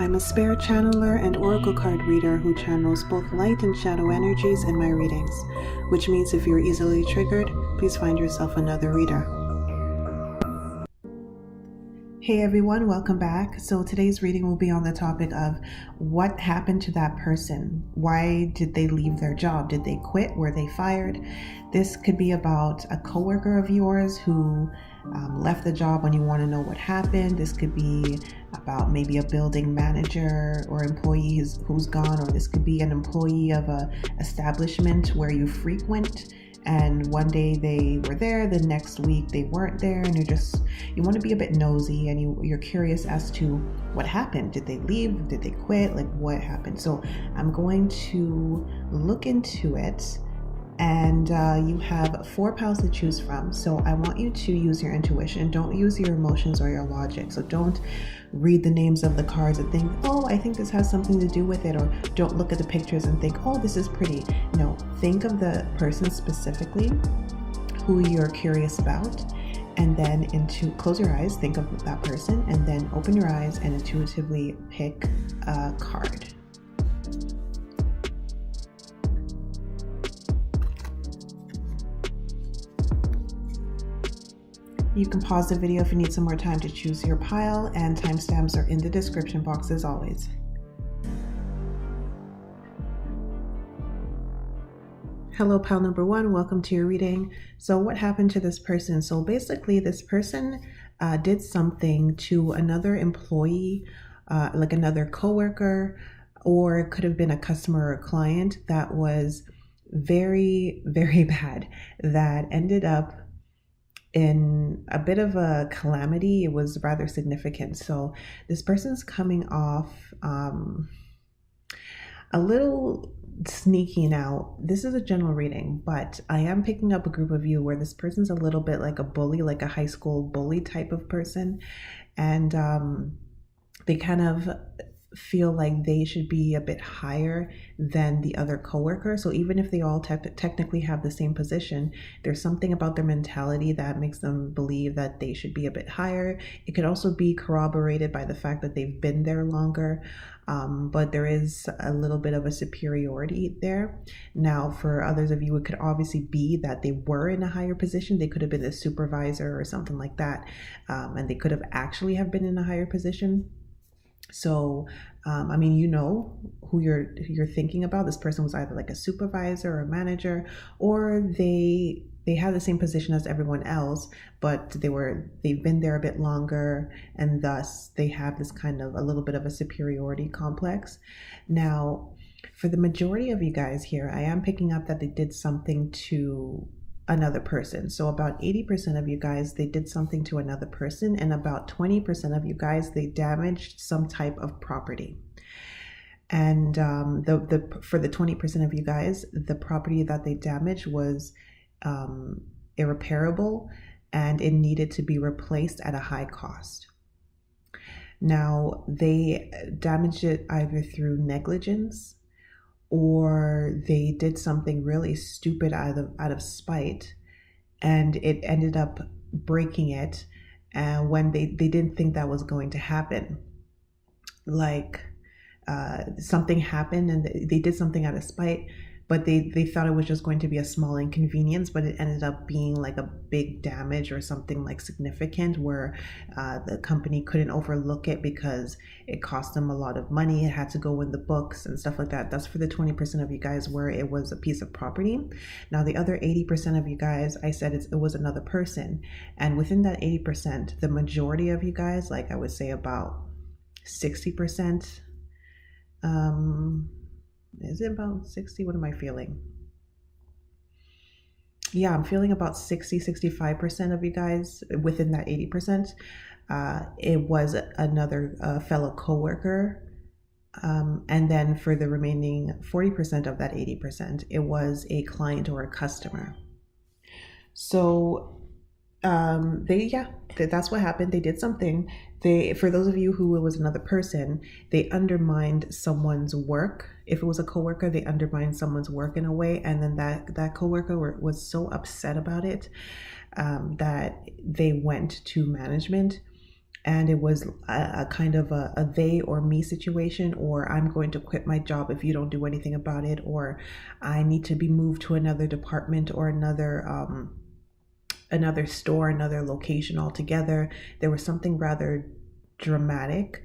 I'm a spirit channeler and oracle card reader who channels both light and shadow energies in my readings, which means if you're easily triggered, please find yourself another reader. Hey everyone, welcome back. So today's reading will be on the topic of what happened to that person. Why did they leave their job? Did they quit? Were they fired? This could be about a coworker of yours who left the job when you want to know what happened. This could be about maybe a building manager or employee who's gone, or this could be an employee of a establishment where you frequent. And one day they were there, the next week they weren't there, and you want to be a bit nosy and you're curious as to what happened. Did they leave? Did they quit? Like, what happened? So I'm going to look into it, and you have 4 piles to choose from. So I want you to use your intuition. Don't use your emotions or your logic. So don't read the names of the cards and think, oh, I think this has something to do with it, or don't look at the pictures and think, oh, this is pretty. No, think of the person specifically who you're curious about, and then close your eyes, think of that person, and then open your eyes and intuitively pick a card. You can pause the video if you need some more time to choose your pile, and timestamps are in the description box as always. Hello, pile number 1. Welcome to your reading. So what happened to this person? So basically this person did something to another employee, like another coworker, or it could have been a customer or a client that was very, very bad, that ended up in a bit of a calamity. It was rather significant. So this person's coming off a little sneaky. Now, this is a general reading, but I am picking up a group of you where this person's a little bit like a bully, like a high school bully type of person. And they kind of feel like they should be a bit higher than the other coworker. So even if they all technically have the same position, there's something about their mentality that makes them believe that they should be a bit higher. It could also be corroborated by the fact that they've been there longer, but there is a little bit of a superiority there. Now, for others of you, it could obviously be that they were in a higher position. They could have been a supervisor or something like that, and they could have actually have been in a higher position. So, I mean, you know who you're thinking about. This person was either like a supervisor or a manager, or they have the same position as everyone else, but they've been there a bit longer, and thus they have this kind of a little bit of a superiority complex. Now, for the majority of you guys here, I am picking up that they did something to another person. So about 80% of you guys, they did something to another person, and about 20% of you guys, they damaged some type of property. And for the 20% of you guys, the property that they damaged was irreparable, and it needed to be replaced at a high cost. Now, they damaged it either through negligence, or they did something really stupid out of spite, and it ended up breaking it when they didn't think that was going to happen. Like something happened and they did something out of spite, but they thought it was just going to be a small inconvenience, but it ended up being like a big damage or something like significant, where the company couldn't overlook it because it cost them a lot of money. It had to go in the books and stuff like that. That's for the 20% of you guys where it was a piece of property. Now, the other 80% of you guys, I said it was another person. And within that 80%, the majority of you guys, like I would say about 60%, is it about 60? What am I feeling? Yeah, I'm feeling about 65% of you guys within that 80%. It was another fellow coworker. And then for the remaining 40% of that 80%, it was a client or a customer. So that's what happened. They did something. For those of you who it was another person, they undermined someone's work. If it was a coworker, they undermined someone's work in a way, and then that coworker was so upset about it that they went to management and it was a kind of a they or me situation, or I'm going to quit my job if you don't do anything about it, or I need to be moved to another department or another store, another location altogether. There was something rather dramatic,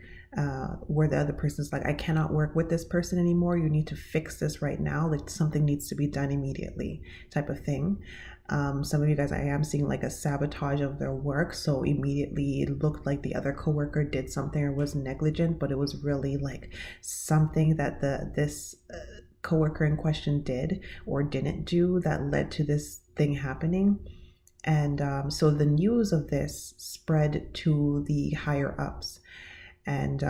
where the other person's like, I cannot work with this person anymore. You need to fix this right now. Like something needs to be done immediately, type of thing. Some of you guys, I am seeing like a sabotage of their work. So immediately it looked like the other coworker did something or was negligent, but it was really like something that this coworker in question did or didn't do that led to this thing happening. And so the news of this spread to the higher ups, and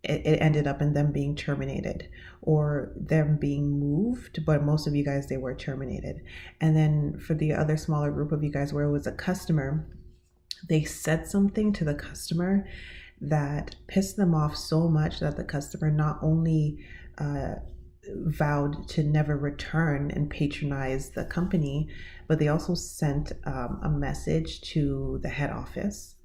it ended up in them being terminated or them being moved. But most of you guys, they were terminated. And then for the other smaller group of you guys where it was a customer, they said something to the customer that pissed them off so much that the customer not only vowed to never return and patronize the company, but they also sent a message to the head office,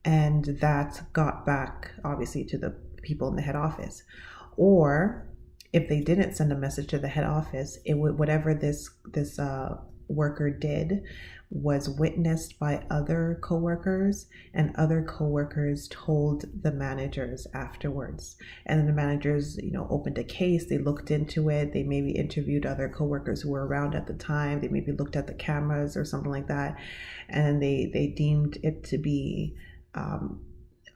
and that got back obviously to the people in the head office. Or if they didn't send a message to the head office, it would, whatever this worker did was witnessed by other coworkers, and other coworkers told the managers afterwards. And then the managers, opened a case. They looked into it. They maybe interviewed other coworkers who were around at the time. They maybe looked at the cameras or something like that, and they deemed it to be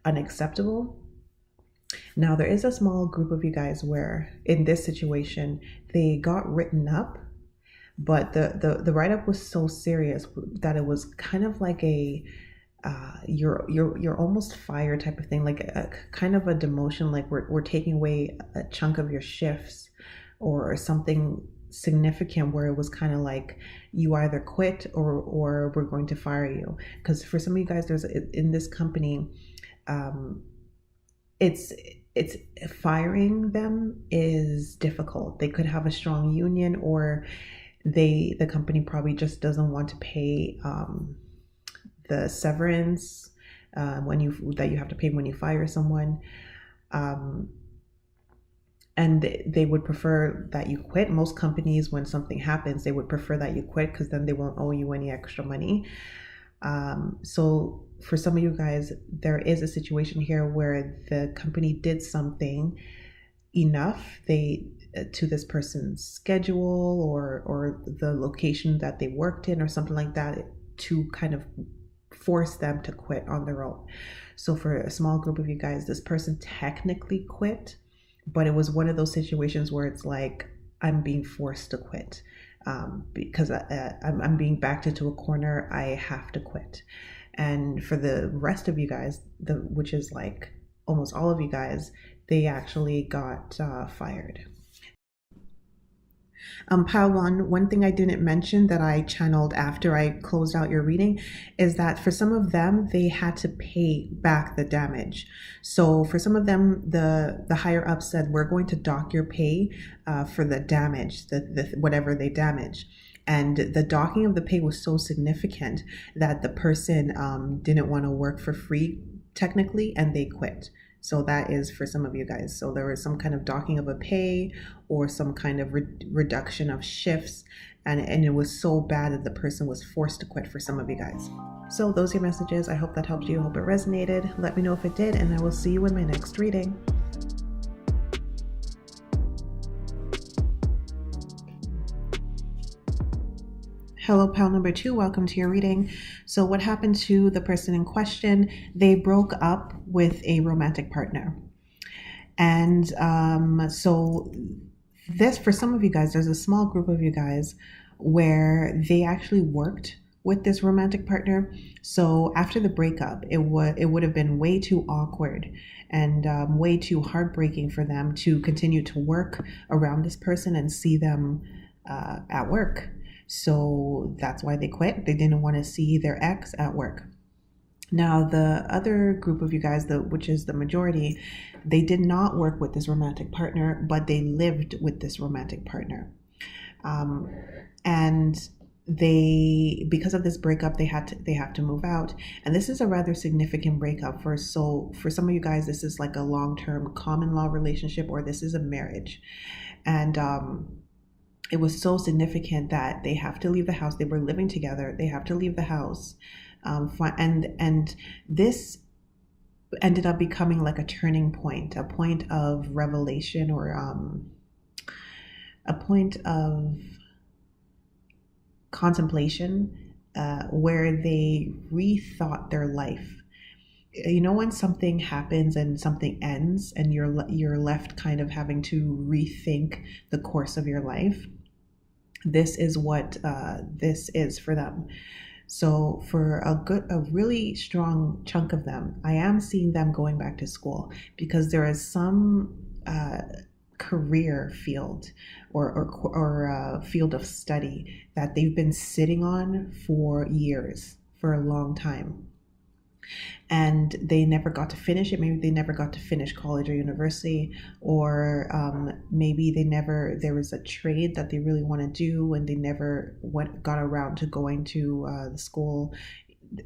unacceptable. Now, there is a small group of you guys where in this situation they got written up, but the write-up was so serious that it was kind of like a you're almost fired type of thing, like a kind of a demotion, like we're taking away a chunk of your shifts or something significant, where it was kind of like you either quit or we're going to fire you. Because for some of you guys, there's in this company, it's firing them is difficult. They could have a strong union, or the company probably just doesn't want to pay the severance that you have to pay when you fire someone, and they would prefer that you quit. Most companies, when something happens, they would prefer that you quit, because then they won't owe you any extra money. So for some of you guys, there is a situation here where the company did something enough to this person's schedule or the location that they worked in or something like that, to kind of force them to quit on their own. So for a small group of you guys, this person technically quit, but it was one of those situations where it's like, I'm being forced to quit, because I'm being backed into a corner. I have to quit. And for the rest of you guys, which is like almost all of you guys, they actually got fired. Pile one thing I didn't mention that I channeled after I closed out your reading is that for some of them, they had to pay back the damage. So for some of them, the higher up said, we're going to dock your pay for the damage, the whatever they damage. And the docking of the pay was so significant that the person didn't want to work for free technically, and they quit. So that is for some of you guys. So there was some kind of docking of a pay or some kind of reduction of shifts. And it was so bad that the person was forced to quit for some of you guys. So those are your messages. I hope that helped you. I hope it resonated. Let me know if it did, and I will see you in my next reading. Hello, pal number 2. Welcome to your reading. So what happened to the person in question? They broke up with a romantic partner. And so this, for some of you guys, there's a small group of you guys where they actually worked with this romantic partner. So after the breakup, it would have been way too awkward and way too heartbreaking for them to continue to work around this person and see them at work. So that's why they quit. They didn't want to see their ex at work. Now, the other group of you guys, which is the majority, they did not work with this romantic partner, but they lived with this romantic partner. And because of this breakup, they have to move out. And this is a rather significant breakup for some of you guys, this is like a long-term common law relationship, or this is a marriage. And it was so significant that they have to leave the house. They were living together, they have to leave the house. And this ended up becoming like a turning point, a point of revelation, or a point of contemplation, where they rethought their life. You know, when something happens and something ends, and you're left kind of having to rethink the course of your life. This is what this is for them. So for a really strong chunk of them, I am seeing them going back to school, because there is some career field, or field of study that they've been sitting on for years, for a long time, and they never got to finish it. Maybe they never got to finish college or university, or maybe there was a trade that they really want to do, and they never got around to going to the school.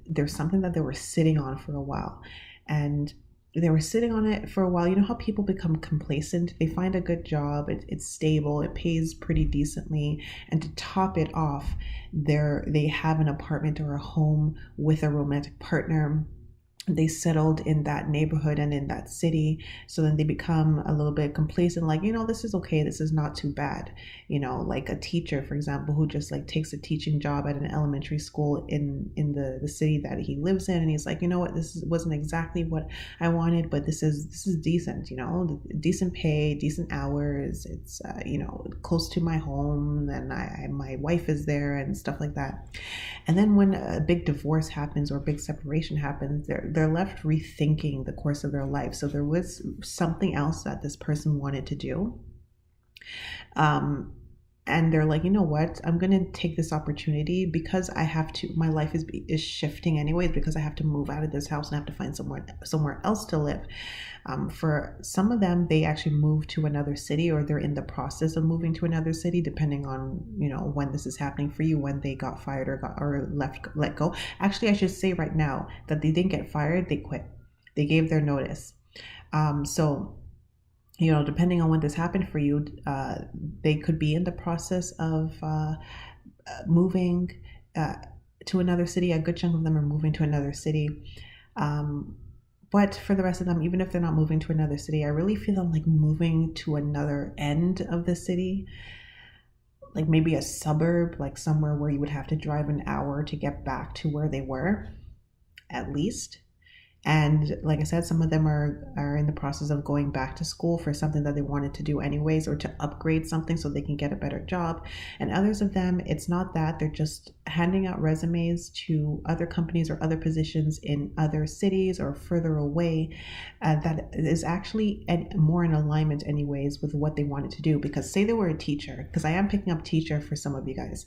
There's something that they were sitting on for a while, and they were sitting on it for a while. You know how people become complacent? They find a good job, it's stable, it pays pretty decently, and to top it off, they have an apartment or a home with a romantic partner. They settled in that neighborhood and in that city. So then they become a little bit complacent, like, this is okay, this is not too bad. Like a teacher, for example, who just like takes a teaching job at an elementary school in the city that he lives in, and he's like, what, this wasn't exactly what I wanted, but this is decent, decent pay, decent hours, it's close to my home, and my wife is there and stuff like that. And then when a big divorce happens or a big separation happens, they're left rethinking the course of their life. So there was something else that this person wanted to do. And they're like, you know what, I'm going to take this opportunity, because I have to, my life is shifting anyways, because I have to move out of this house and have to find somewhere else to live. For some of them, they actually move to another city, or they're in the process of moving to another city, depending on, when this is happening for you, when they got fired or let go. Actually, I should say right now that they didn't get fired, they quit. They gave their notice. So depending on when this happened for you, they could be in the process of moving to another city. A good chunk of them are moving to another city. But for the rest of them, even if they're not moving to another city, I really feel them like moving to another end of the city, like maybe a suburb, like somewhere where you would have to drive an hour to get back to where they were, at least. And like I said, some of them are in the process of going back to school for something that they wanted to do anyways, or to upgrade something so they can get a better job. And others of them, it's not that, they're just handing out resumes to other companies or other positions in other cities or further away, that is actually more in alignment anyways with what they wanted to do. Because say they were a teacher, because I am picking up teacher for some of you guys.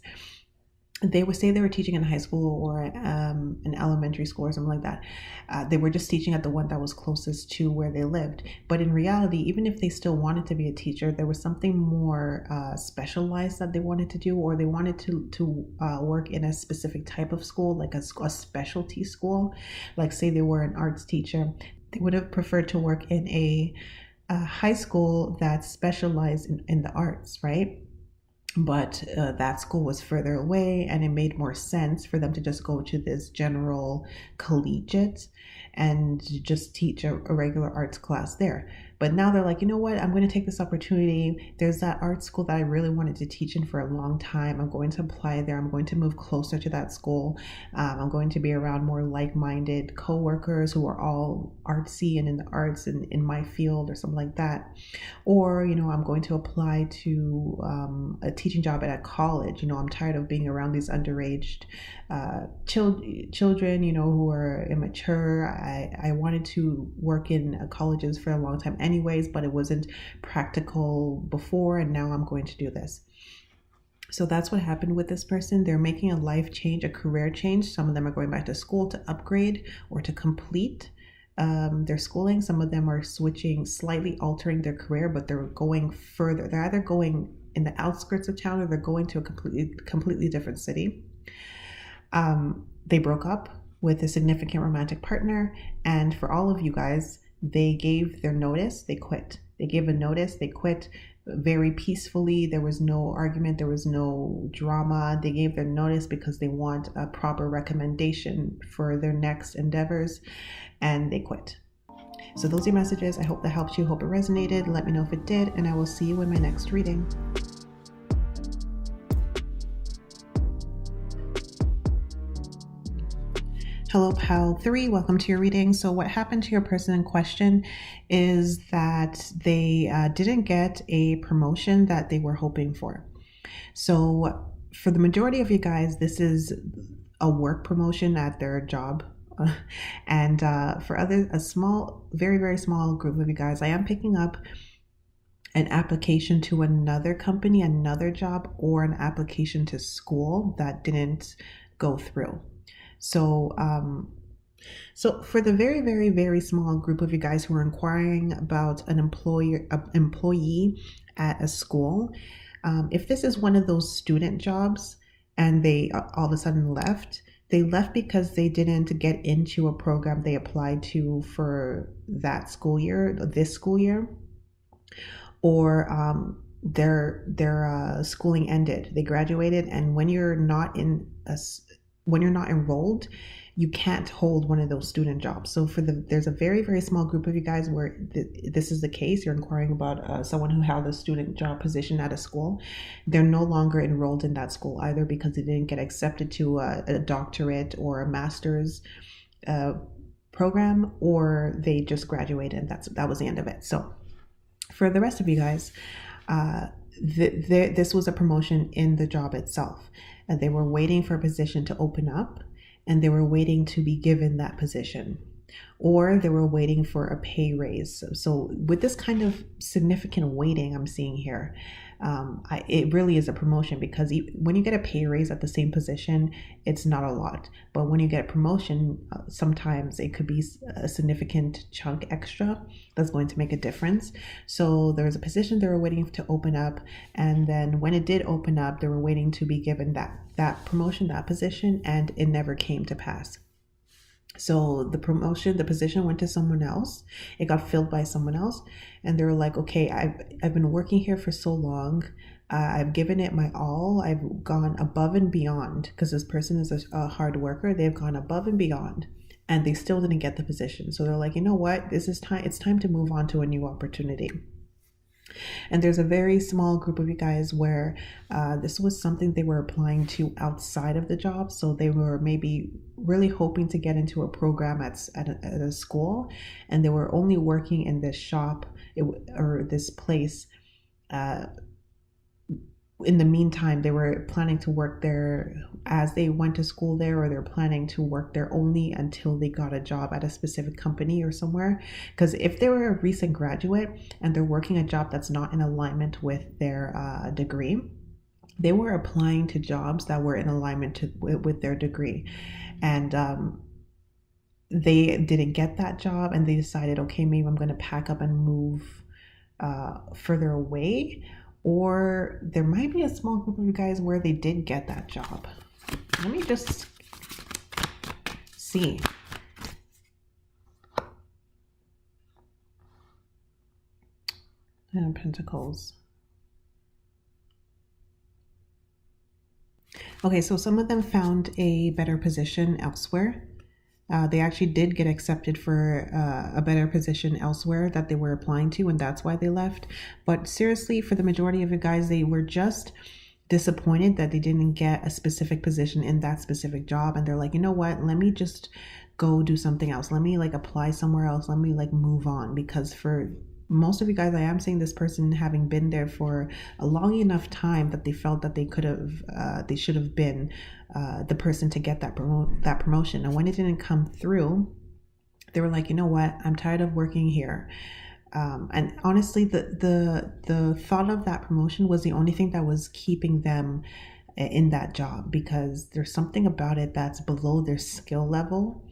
They would say they were teaching in high school or an elementary school or something like that. They were just teaching at the one that was closest to where they lived. But in reality, even if they still wanted to be a teacher, there was something more specialized that they wanted to do, or they wanted to work in a specific type of school, like a specialty school. Like say they were an arts teacher, they would have preferred to work in a high school that specialized in the arts, right? But that school was further away, and it made more sense for them to just go to this general collegiate and just teach a regular arts class there. But now they're like, you know what, I'm going to take this opportunity. There's that art school that I really wanted to teach in for a long time. I'm going to apply there. I'm going to move closer to that school. I'm going to be around more like-minded co-workers who are all artsy and in the arts and in my field or something like that. Or, I'm going to apply to a teaching job at a college. I'm tired of being around these underage children, who are immature. I wanted to work in colleges for a long time anyways, but it wasn't practical before, and now I'm going to do this. So that's what happened with this person. They're making a life change, a career change. Some of them are going back to school to upgrade or to complete their schooling. Some of them are switching, slightly altering their career, but they're going further. They're either going in the outskirts of town, or they're going to a completely different city. They broke up with a significant romantic partner, and for all of you guys, they gave their notice, they quit. They gave a notice, they quit very peacefully. There was no argument, there was no drama. They gave their notice because they want a proper recommendation for their next endeavors, and they quit. So those are your messages. I hope that helped you. Hope it resonated. Let me know if it did, and I will see you in my next reading. Hello, Pal 3. Welcome to your reading. So what happened to your person in question is that they didn't get a promotion that they were hoping for. So for the majority of you guys, this is a work promotion at their job. And for others, a small, very, very small group of you guys, I am picking up an application to another company, another job, or an application to school that didn't go through. So for the very, very, very small group of you guys who are inquiring about an employee at a school, if this is one of those student jobs and they all of a sudden left, they left because they didn't get into a program they applied to for that school year, this school year, or their schooling ended. They graduated, and when you're not enrolled, you can't hold one of those student jobs. So there's a very, very small group of you guys where this is the case. You're inquiring about someone who held a student job position at a school. They're no longer enrolled in that school, either because they didn't get accepted to a doctorate or a master's program, or they just graduated and that was the end of it. So for the rest of you guys, this was a promotion in the job itself. And they were waiting for a position to open up, and they were waiting to be given that position, or they were waiting for a pay raise. So with this kind of significant waiting I'm seeing here, it really is a promotion, because when you get a pay raise at the same position, it's not a lot. But when you get a promotion, sometimes it could be a significant chunk extra that's going to make a difference. So there was a position they were waiting to open up, and then when it did open up, they were waiting to be given that promotion, that position, and it never came to pass. So the position went to someone else. It got filled by someone else, and they were like, okay, I've been working here for so long. I've given it my all. I've gone above and beyond, because this person is a hard worker. They've gone above and beyond, and they still didn't get the position. So they're like, you know what? It's time to move on to a new opportunity. And there's a very small group of you guys where this was something they were applying to outside of the job. So they were maybe really hoping to get into a program at a school, and they were only working in this shop or this place. In the meantime, they were planning to work there as they went to school there, or they're planning to work there only until they got a job at a specific company or somewhere. Because if they were a recent graduate and they're working a job that's not in alignment with their degree, they were applying to jobs that were in alignment with their degree. And they didn't get that job, and they decided, okay, maybe I'm going to pack up and move further away. Or there might be a small group of you guys where they did get that job. Let me just see. And Pentacles. Okay, so some of them found a better position elsewhere. They actually did get accepted for a better position elsewhere that they were applying to, and that's why they left. But seriously, for the majority of you guys, they were just disappointed that they didn't get a specific position in that specific job, and they're like, you know what, let me just go do something else. Let me apply somewhere else. Let me move on. Because for most of you guys, I am seeing this person having been there for a long enough time that they felt that they should have been the person to get that promotion. And when it didn't come through, they were like, you know what, I'm tired of working here. And honestly, the thought of that promotion was the only thing that was keeping them in that job, because there's something about it that's below their skill level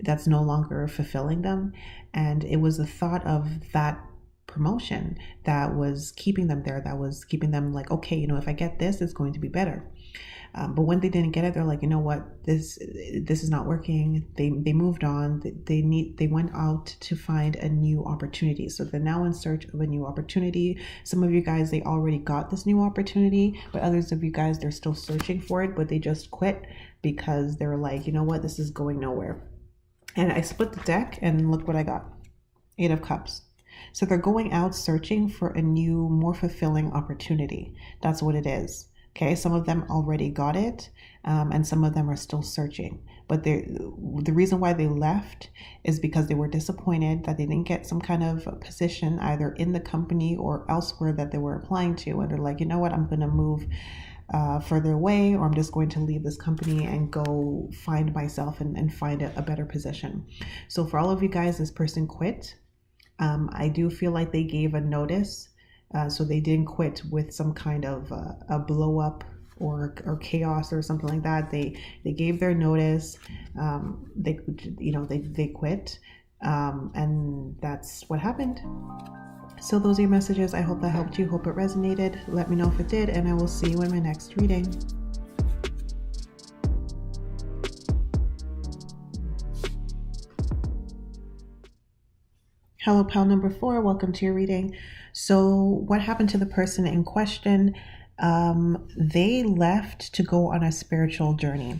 that's no longer fulfilling them. And it was the thought of that promotion that was keeping them there, that was keeping them like, okay, if I get this, it's going to be better. But when they didn't get it, they're like, you know what, this is not working. They moved on. They went out to find a new opportunity. So they're now in search of a new opportunity. Some of you guys, they already got this new opportunity, but others of you guys, they're still searching for it, but they just quit because they're like, you know what, this is going nowhere. And I split the deck and look what I got. 8 of Cups. So they're going out searching for a new, more fulfilling opportunity. That's what it is. Okay, some of them already got it, and some of them are still searching. But the reason why they left is because they were disappointed that they didn't get some kind of position either in the company or elsewhere that they were applying to. And they're like, you know what, I'm going to move further away, or I'm just going to leave this company and go find myself and find a better position. So for all of you guys, this person quit. I do feel like they gave a notice. So they didn't quit with some kind of a blow up or chaos or something like that. They gave their notice. They quit, and that's what happened. So those are your messages. I hope that helped you. Hope it resonated. Let me know if it did, and I will see you in my next reading. Hello, pal number 4. Welcome to your reading. So what happened to the person in question? They left to go on a spiritual journey.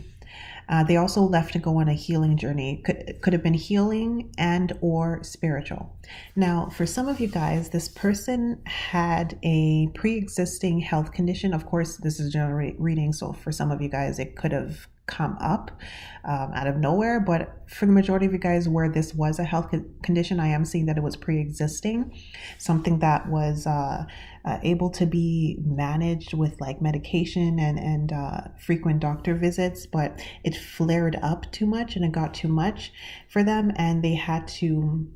They also left to go on a healing journey. Could have been healing and or spiritual. Now, for some of you guys, this person had a pre-existing health condition. Of course, this is general reading, so for some of you guys, it could have come up out of nowhere, but for the majority of you guys where this was a health condition, I am seeing that it was pre-existing, something that was able to be managed with like medication and frequent doctor visits, but it flared up too much and it got too much for them, and they had to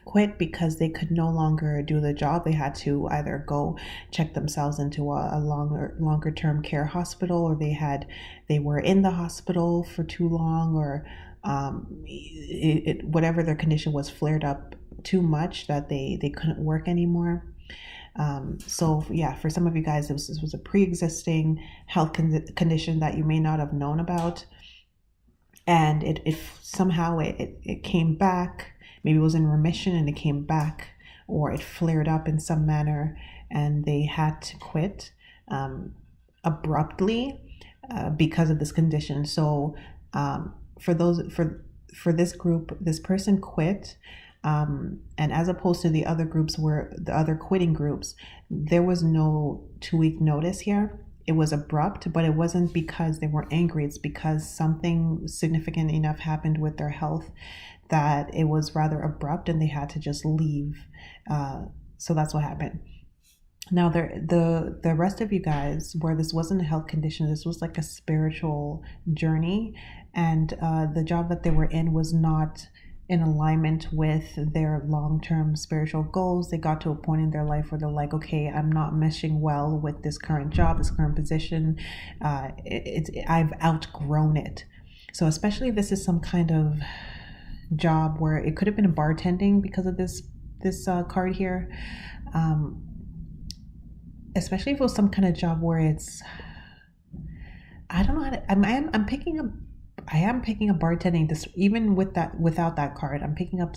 quit because they could no longer do the job. They had to either go check themselves into a longer term care hospital, or they were in the hospital for too long, or whatever their condition was flared up too much that they couldn't work anymore. So yeah, for some of you guys, this was a pre-existing health condition that you may not have known about, and it somehow it came back. Maybe it was in remission and it came back, or it flared up in some manner and they had to quit abruptly because of this condition. So for this group, this person quit, and as opposed to the other groups, where the other quitting groups, there was no 2-week notice here. It was abrupt, but it wasn't because they were angry. It's because something significant enough happened with their health that it was rather abrupt and they had to just leave. So that's what happened. Now, the rest of you guys, where this wasn't a health condition, this was like a spiritual journey, and the job that they were in was not in alignment with their long-term spiritual goals. They got to a point in their life where they're like, okay, I'm not meshing well with this current job, this current position. I've outgrown it. So especially if this is some kind of job where it could have been bartending because of this card here, especially if it was some kind of job where it's, I don't know how to, I'm picking up, I am picking up bartending, this even without that card. I'm picking up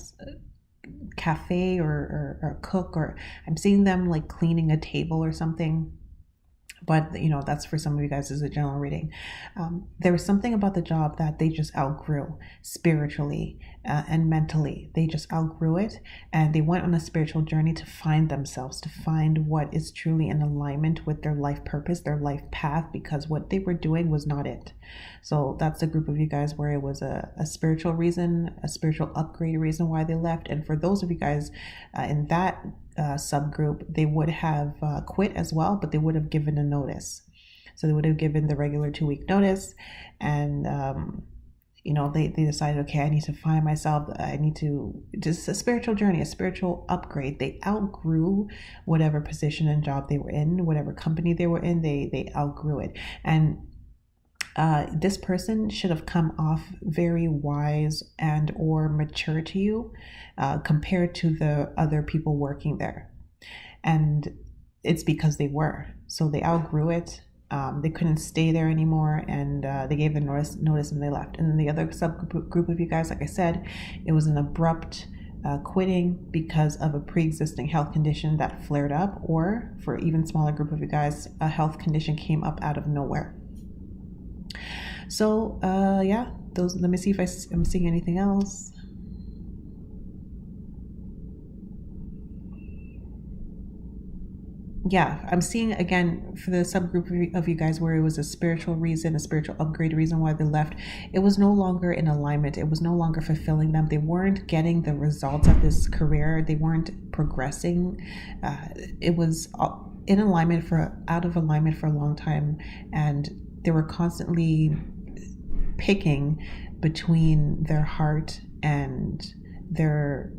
cafe or cook, or I'm seeing them like cleaning a table or something. But that's for some of you guys as a general reading. There was something about the job that they just outgrew spiritually and mentally. They just outgrew it, and they went on a spiritual journey to find themselves, to find what is truly in alignment with their life purpose, their life path, because what they were doing was not it. So that's the group of you guys where it was a spiritual reason, a spiritual upgrade reason why they left. And for those of you guys in that subgroup, they would have quit as well, but they would have given a notice. So they would have given the regular 2-week notice, and they decided, okay, I need to find myself. I need to, just a spiritual journey, a spiritual upgrade. They outgrew whatever position and job they were in, whatever company they were in. They outgrew it. And This person should have come off very wise and or mature to you compared to the other people working there. And it's because they were. So they outgrew it. They couldn't stay there anymore, and they gave the notice and they left. And then the other subgroup of you guys, like I said, it was an abrupt quitting because of a pre-existing health condition that flared up, or for even smaller group of you guys, a health condition came up out of nowhere. So yeah, those. Let me see if I'm seeing anything else. Yeah, I'm seeing again for the subgroup of you guys where it was a spiritual reason, a spiritual upgrade reason why they left. It was no longer in alignment. It was no longer fulfilling them. They weren't getting the results of this career. They weren't progressing. It was out of alignment for a long time, and they were constantly picking between their heart and their,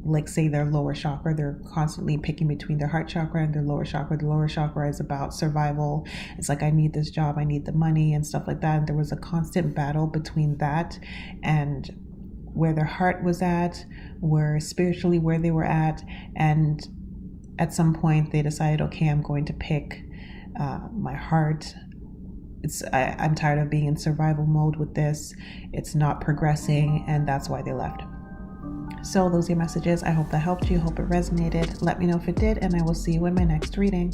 like, say, their lower chakra. They're constantly picking between their heart chakra and their lower chakra. The lower chakra is about survival. It's like, I need this job, I need the money and stuff like that. And there was a constant battle between that and where their heart was at, where spiritually where they were at. And at some point they decided, okay, I'm going to pick my heart. I'm tired of being in survival mode with this. It's not progressing, and that's why they left. So those are your messages. I hope that helped you. Hope it resonated. Let me know if it did, and I will see you in my next reading.